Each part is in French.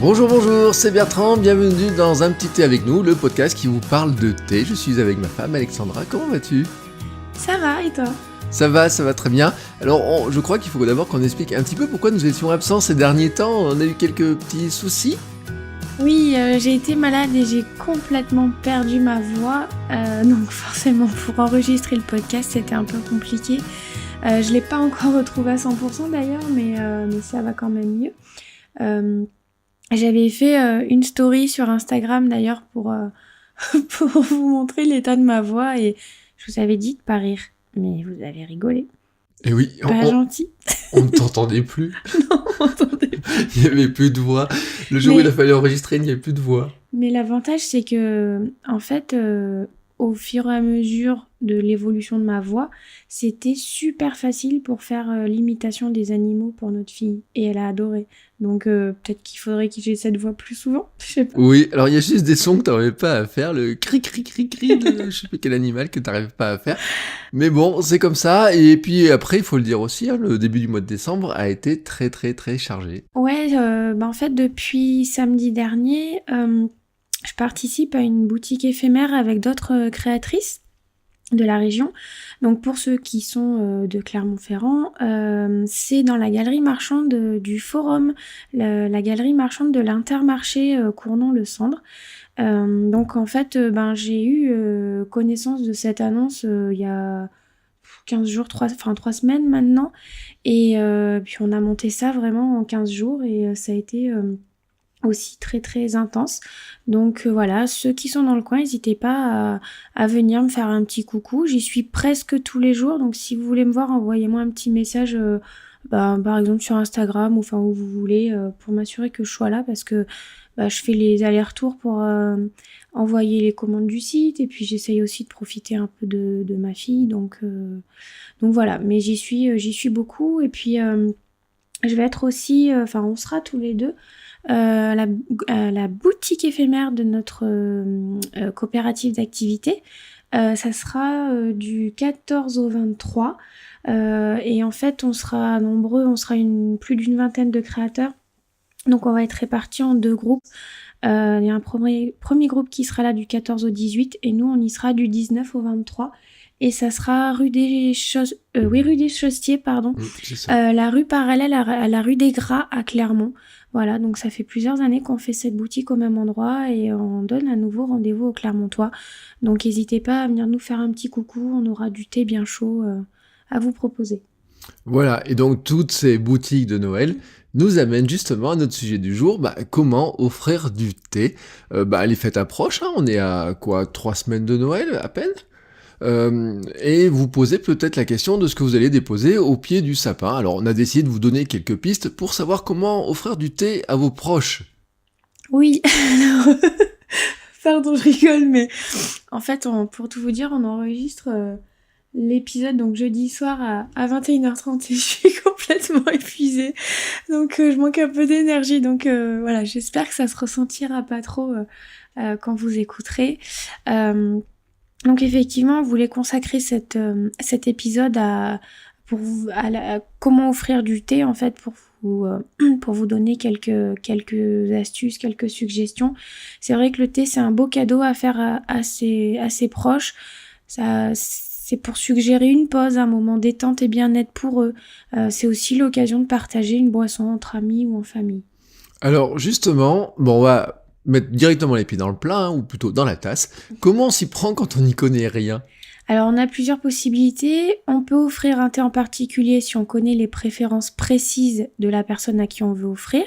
Bonjour, bonjour, c'est Bertrand, bienvenue dans Un Petit Thé avec nous, le podcast qui vous parle de thé. Je suis avec ma femme Alexandra, comment vas-tu ? Ça va, et toi ? Ça va très bien. Alors, je crois qu'il faut d'abord qu'on explique un petit peu pourquoi nous étions absents ces derniers temps. On a eu quelques petits soucis. Oui, j'ai été malade et j'ai complètement perdu ma voix. Donc forcément, pour enregistrer le podcast, c'était un peu compliqué. Je ne l'ai pas encore retrouvée à 100% d'ailleurs, mais ça va quand même mieux. J'avais fait une story sur Instagram d'ailleurs pour vous montrer l'état de ma voix et je vous avais dit de pas rire, mais vous avez rigolé. Et oui, Pas gentil. On ne t'entendait plus. Non, on m'entendait plus. Il n'y avait plus de voix. Le jour où il a fallu enregistrer, il n'y avait plus de voix. Mais l'avantage, c'est que, en fait, au fur et à mesure de l'évolution de ma voix, c'était super facile pour faire l'imitation des animaux pour notre fille. Et elle a adoré. Donc peut-être qu'il faudrait que j'ai cette voix plus souvent. Je sais pas. Oui, alors il y a juste des sons que tu n'arrivais pas à faire. Le cri cri cri cri de je sais pas quel animal que tu n'arrives pas à faire. Mais bon, c'est comme ça. Et puis après, il faut le dire aussi, le début du mois de décembre a été très très très chargé. Ouais, en fait, depuis samedi dernier, je participe à une boutique éphémère avec d'autres créatrices de la région. Donc pour ceux qui sont de Clermont-Ferrand, c'est dans la galerie marchande du Forum, la galerie marchande de l'Intermarché Cournon-le-Cendre. Donc en fait, j'ai eu connaissance de cette annonce il y a 15 jours, 3 semaines maintenant. Et puis on a monté ça vraiment en 15 jours et ça a été aussi très très intense. Donc voilà, ceux qui sont dans le coin, n'hésitez pas à venir me faire un petit coucou. J'y suis presque tous les jours, donc si vous voulez me voir, envoyez-moi un petit message, par exemple sur Instagram ou où vous voulez, pour m'assurer que je sois là, parce que je fais les allers-retours pour envoyer les commandes du site, et puis j'essaye aussi de profiter un peu de ma fille, donc voilà. Mais j'y suis beaucoup, et puis je vais être aussi, on sera tous les deux la boutique éphémère de notre coopérative d'activité. Ça sera du 14 au 23 et en fait on sera nombreux, on sera plus d'une vingtaine de créateurs, donc on va être répartis en 2 groupes. Il y a un premier groupe qui sera là du 14 au 18 et nous on y sera du 19 au 23 et ça sera rue des Chaussetiers, pardon. C'est ça. La rue parallèle à la rue des Gras à Clermont. Voilà, donc ça fait plusieurs années qu'on fait cette boutique au même endroit et on donne un nouveau rendez-vous aux Clermontois. Donc n'hésitez pas à venir nous faire un petit coucou, on aura du thé bien chaud à vous proposer. Voilà, et donc toutes ces boutiques de Noël nous amènent justement à notre sujet du jour, comment offrir du thé. Les fêtes approchent, on est à 3 semaines de Noël à peine. Et vous posez peut-être la question de ce que vous allez déposer au pied du sapin. Alors on a décidé de vous donner quelques pistes pour savoir comment offrir du thé à vos proches. Oui, alors, pardon, je rigole, mais en fait, pour tout vous dire, on enregistre l'épisode donc jeudi soir à 21h30 et je suis complètement épuisée. Donc je manque un peu d'énergie. Donc voilà, j'espère que ça se ressentira pas trop quand vous écouterez. Donc effectivement, on voulait consacrer cet épisode à comment offrir du thé en fait pour vous donner quelques astuces, quelques suggestions. C'est vrai que le thé c'est un beau cadeau à faire à ses proches. C'est pour suggérer une pause, un moment détente et bien-être pour eux. C'est aussi l'occasion de partager une boisson entre amis ou en famille. Alors justement, on va mettre directement les pieds dans le plat, ou plutôt dans la tasse. Comment on s'y prend quand on n'y connaît rien ? Alors on a plusieurs possibilités. On peut offrir un thé en particulier si on connaît les préférences précises de la personne à qui on veut offrir.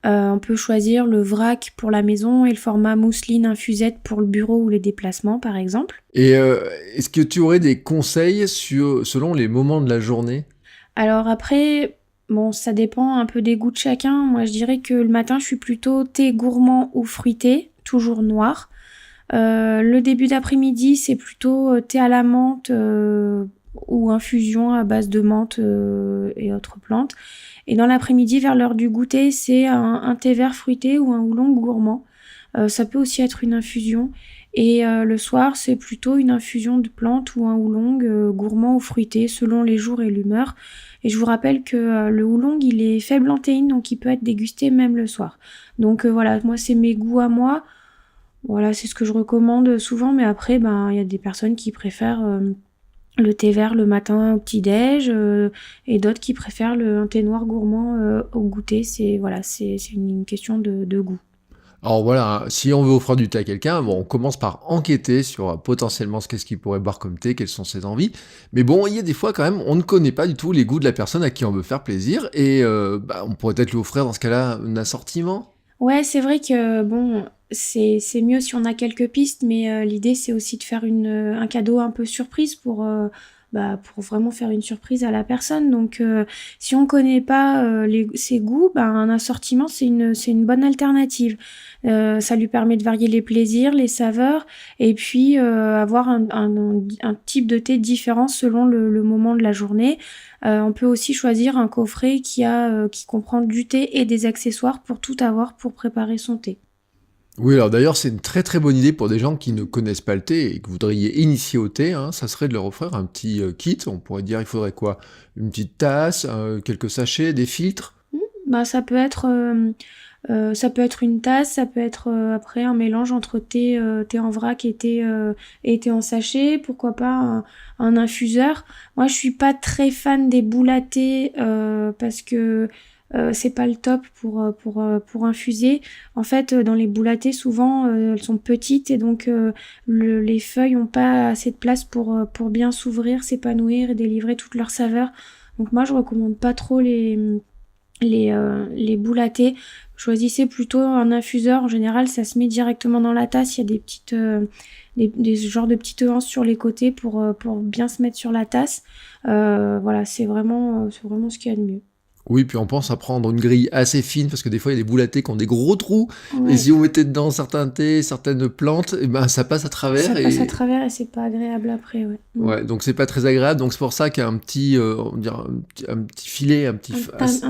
On peut choisir le vrac pour la maison et le format mousseline infusette pour le bureau ou les déplacements par exemple. Et est-ce que tu aurais des conseils selon les moments de la journée ? Alors après, ça dépend un peu des goûts de chacun. Moi je dirais que le matin je suis plutôt thé gourmand ou fruité, toujours noir. Le début d'après-midi, c'est plutôt thé à la menthe ou infusion à base de menthe et autres plantes. Et dans l'après-midi, vers l'heure du goûter, c'est un thé vert fruité ou un oolong gourmand. Ça peut aussi être une infusion. Et le soir, c'est plutôt une infusion de plantes ou un oolong gourmand ou fruité selon les jours et l'humeur. Et je vous rappelle que le oolong, il est faible en théine, donc il peut être dégusté même le soir. Donc voilà, moi c'est mes goûts à moi. Voilà, c'est ce que je recommande souvent, mais après, il y a des personnes qui préfèrent le thé vert le matin au petit-déj, et d'autres qui préfèrent un thé noir gourmand au goûter. C'est une question de goût. Alors voilà, si on veut offrir du thé à quelqu'un, bon, on commence par enquêter sur potentiellement qu'est-ce qu'il pourrait boire comme thé, quelles sont ses envies. Mais bon, il y a des fois quand même, on ne connaît pas du tout les goûts de la personne à qui on veut faire plaisir, et on pourrait peut-être lui offrir dans ce cas-là un assortiment. Ouais, c'est vrai que bon, c'est mieux si on a quelques pistes, mais l'idée c'est aussi de faire un cadeau un peu surprise pour vraiment faire une surprise à la personne. Donc si on connaît pas ses goûts, un assortiment c'est une bonne alternative. Ça lui permet de varier les plaisirs, les saveurs, et puis avoir un type de thé différent selon le moment de la journée. On peut aussi choisir un coffret qui comprend du thé et des accessoires pour tout avoir pour préparer son thé. Oui, alors d'ailleurs, c'est une très très bonne idée pour des gens qui ne connaissent pas le thé et que vous voudriez initier au thé, hein, ça serait de leur offrir un petit kit. On pourrait dire, il faudrait quoi? Une petite tasse, quelques sachets, des filtres. Ça peut être une tasse, ça peut être après un mélange entre thé en vrac et thé en sachet, pourquoi pas un infuseur. Moi, je suis pas très fan des boules à thé parce que c'est pas le top pour infuser. En fait, dans les boules à thé, souvent, elles sont petites et donc les feuilles ont pas assez de place pour bien s'ouvrir, s'épanouir et délivrer toute leur saveur. Donc moi, je recommande pas trop les boules à thé. Choisissez plutôt un infuseur. En général, ça se met directement dans la tasse. Il y a des petites, des genres de petites anses sur les côtés pour bien se mettre sur la tasse. Voilà, c'est vraiment ce qu'il y a de mieux. Oui, puis on pense à prendre une grille assez fine, parce que des fois, il y a des boules à thé qui ont des gros trous, et Ouais, si vous mettez dedans certains thés, certaines plantes, et ben ça passe à ça travers, passe à et travers et c'est pas agréable après, ouais. ouais, donc c'est pas très agréable, donc c'est pour ça qu'un petit, on dirait un petit filet, Un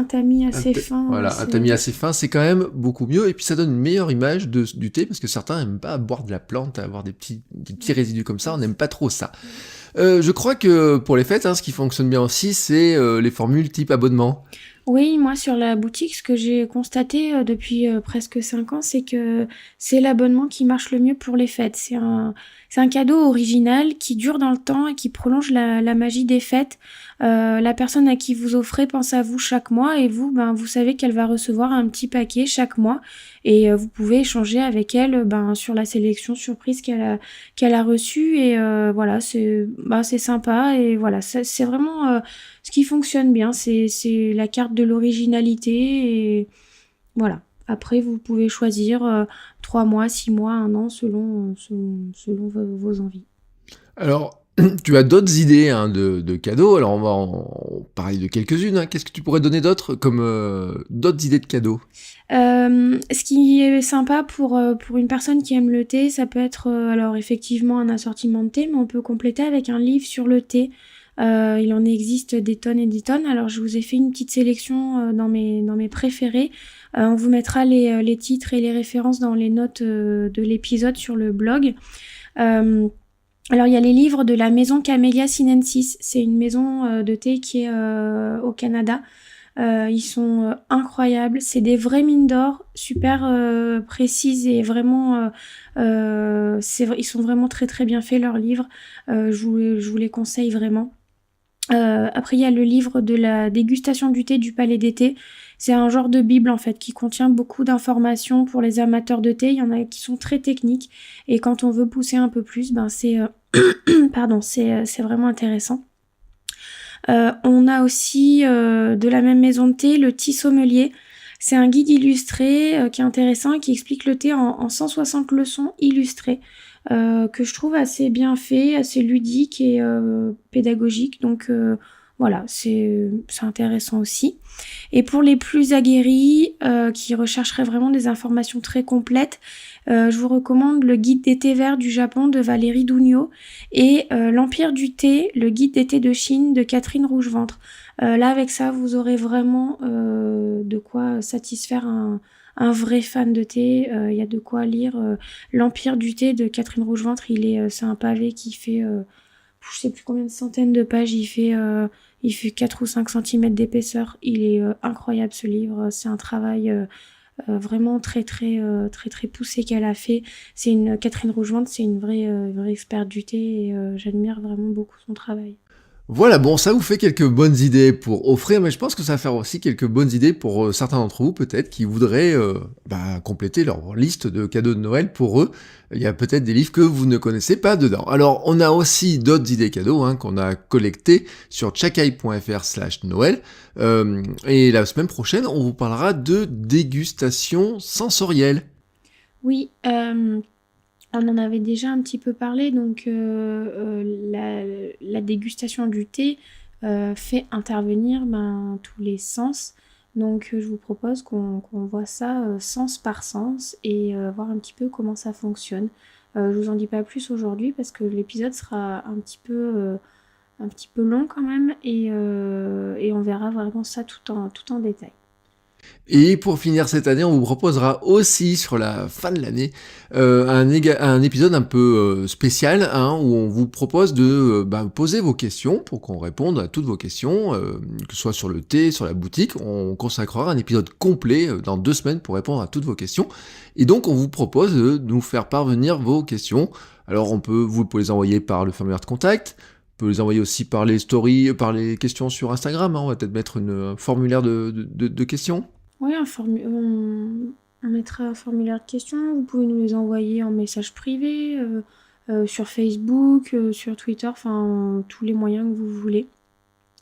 tamis un assez ta- fin, voilà, un tamis assez fin, c'est quand même beaucoup mieux, et puis ça donne une meilleure image du thé, parce que certains n'aiment pas boire de la plante, avoir des petits résidus comme ça, on n'aime pas trop ça. Je crois que pour les fêtes, hein, ce qui fonctionne bien aussi, c'est les formules type abonnement. Oui, moi sur la boutique, ce que j'ai constaté depuis presque 5 ans, c'est que c'est l'abonnement qui marche le mieux pour les fêtes. C'est un cadeau original qui dure dans le temps et qui prolonge la magie des fêtes. La personne à qui vous offrez pense à vous chaque mois et vous, vous savez qu'elle va recevoir un petit paquet chaque mois et vous pouvez échanger avec elle sur la sélection surprise qu'elle a reçue et voilà, c'est sympa et voilà, c'est vraiment ce qui fonctionne bien, c'est la carte de l'originalité et voilà. Après, vous pouvez choisir 3 mois, 6 mois, 1 an selon vos envies. Alors, tu as d'autres idées, hein, de cadeaux, alors on va en parler de quelques-unes, hein. Qu'est-ce que tu pourrais donner d'autres comme d'autres idées de cadeaux? Ce qui est sympa pour une personne qui aime le thé, ça peut être alors effectivement un assortiment de thé, mais on peut compléter avec un livre sur le thé. Il en existe des tonnes et des tonnes. Alors je vous ai fait une petite sélection dans mes préférés. On vous mettra les titres et les références dans les notes de l'épisode sur le blog. Euh, alors il y a les livres de la maison Camellia Sinensis. C'est une maison de thé qui est au Canada. Ils sont incroyables. C'est des vraies mines d'or, super précises et vraiment, ils sont vraiment très très bien faits leurs livres. Je vous les conseille vraiment. Après, il y a le livre de la dégustation du thé du Palais d'été. C'est un genre de bible en fait qui contient beaucoup d'informations pour les amateurs de thé. Il y en a qui sont très techniques et quand on veut pousser un peu plus, pardon, c'est vraiment intéressant. On a aussi de la même maison de thé le Thé Sommelier. C'est un guide illustré qui est intéressant et qui explique le thé en 160 leçons illustrées que je trouve assez bien fait, assez ludique et pédagogique. Donc voilà, c'est intéressant aussi. Et pour les plus aguerris qui rechercheraient vraiment des informations très complètes, je vous recommande le guide des thés verts du Japon de Valérie Dougno et l'Empire du thé, le guide des thés de Chine de Catherine Rougeventre. Là, avec ça, vous aurez vraiment de quoi satisfaire un vrai fan de thé. Il y a de quoi lire. L'Empire du thé de Catherine Rougeventre, c'est un pavé qui fait, je sais plus combien de centaines de pages. Il fait 4 ou 5 centimètres d'épaisseur. Il est incroyable ce livre. C'est un travail vraiment très poussé qu'elle a fait. Catherine Rougeventre, c'est une vraie experte du thé et j'admire vraiment beaucoup son travail. Voilà, bon, ça vous fait quelques bonnes idées pour offrir, mais je pense que ça va faire aussi quelques bonnes idées pour certains d'entre vous, peut-être, qui voudraient compléter leur liste de cadeaux de Noël pour eux. Il y a peut-être des livres que vous ne connaissez pas dedans. Alors, on a aussi d'autres idées cadeaux qu'on a collectées sur chakai.fr/Noël. Et la semaine prochaine, on vous parlera de dégustation sensorielle. Oui, on en avait déjà un petit peu parlé, donc la dégustation du thé fait intervenir tous les sens. Donc je vous propose qu'on voit ça sens par sens et voir un petit peu comment ça fonctionne. Je vous en dis pas plus aujourd'hui parce que l'épisode sera un petit peu long quand même et on verra vraiment ça tout en détail. Et pour finir cette année, on vous proposera aussi sur la fin de l'année un épisode un peu spécial où on vous propose de poser vos questions pour qu'on réponde à toutes vos questions, que ce soit sur le thé, sur la boutique. On consacrera un épisode complet dans 2 semaines pour répondre à toutes vos questions. Et donc on vous propose de nous faire parvenir vos questions. Alors vous pouvez les envoyer par le formulaire de contact. On peut les envoyer aussi par les stories, par les questions sur Instagram. On va peut-être mettre un formulaire de questions. Oui, on mettra un formulaire de questions. Vous pouvez nous les envoyer en message privé, sur Facebook, sur Twitter, enfin tous les moyens que vous voulez.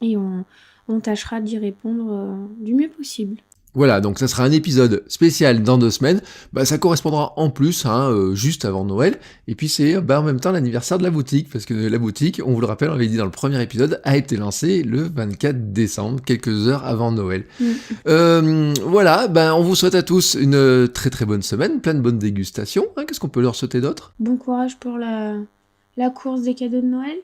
Et on tâchera d'y répondre du mieux possible. Voilà, donc ça sera un épisode spécial dans 2 semaines. Ça correspondra en plus, juste avant Noël. Et puis c'est en même temps l'anniversaire de la boutique, parce que la boutique, on vous le rappelle, on l'avait dit dans le premier épisode, a été lancée le 24 décembre, quelques heures avant Noël. Voilà, on vous souhaite à tous une très très bonne semaine, plein de bonnes dégustations. Qu'est-ce qu'on peut leur souhaiter d'autre ? Bon courage pour la course des cadeaux de Noël.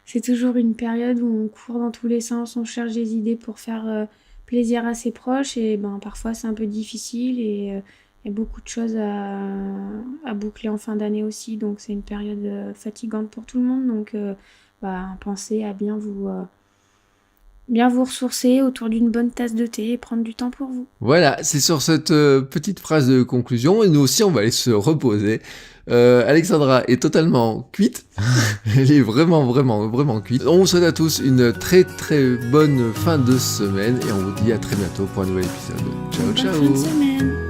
C'est toujours une période où on court dans tous les sens, on cherche des idées pour faire plaisir à ses proches et parfois c'est un peu difficile et il y a beaucoup de choses à boucler en fin d'année aussi, donc c'est une période fatigante pour tout le monde, donc pensez à bien vous ressourcer autour d'une bonne tasse de thé et prendre du temps pour vous. Voilà, c'est sur cette petite phrase de conclusion, et nous aussi on va aller se reposer. Alexandra est totalement cuite, elle est vraiment cuite. On vous souhaite à tous une très très bonne fin de semaine, et on vous dit à très bientôt pour un nouvel épisode. Ciao ciao. Bonne fin de semaine.